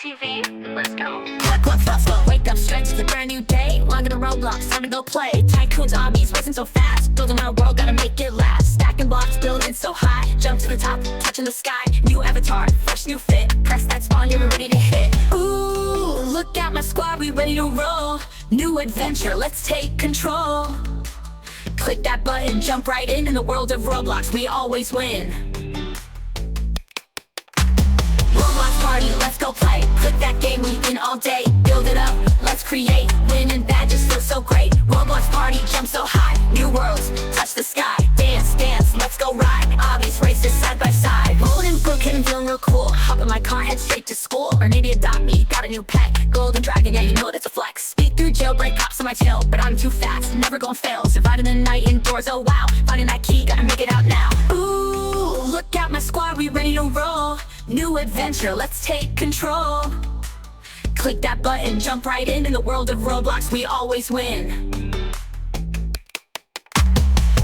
TV. Let's go. Let's go. Wake up, stretch, it's a brand new day. Log into Roblox, time to go play. Tycoons, Obbies, racing so fast. Building our world, gotta make it last. Stacking blocks, building so high. Jump to the top, touching the sky. New avatar, fresh new fit. Press that spawn, you're ready to hit. Ooh, look at my squad, we ready to roll. New adventure, let's take control. Click that button, jump right in the world of Roblox, we always win. Roblox party, let's go play. Click that game, we win all day. Build it up, let's create. Winning badges feel so great. Roblox party, jump so high. New worlds, touch the sky. Dance, dance, let's go ride. Obbies, races side by side. Rolling in Brookhaven, feeling real cool. Hop in my car, head straight to school. Or maybe adopt me, got a new pet. Golden dragon, yeah, you know that's a flex. Speed through jailbreak, cops on my tail. But I'm too fast, never gonna fail. Surviving the night indoors, oh wow. Finding that key, gotta make it out now. Ooh, look out my squad, we ready to roll. New adventure, let's take control. Click that button, jump right in the world of Roblox, we always win.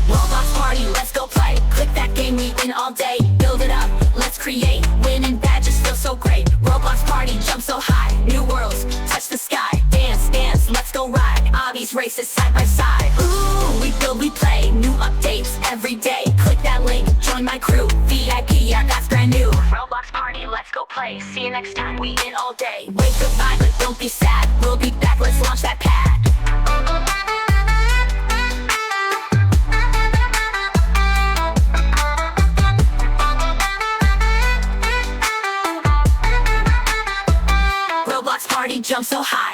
Roblox party, let's go play. Click that game, we win all day. Build it up, let's create. Winning badges feel so great. Roblox party, jump so high. New worlds, touch the sky. Dance, dance, let's go ride. Obbies, races side by side. Ooh, we build, we play. New updates every day. Click that link, join my crew. VIP, yeah, that's brand new. Roblox party, let's go play. See you next time, we in all day. Wave goodbye, but don't be sad. We'll be back, let's launch that pad. Roblox party, jump so high.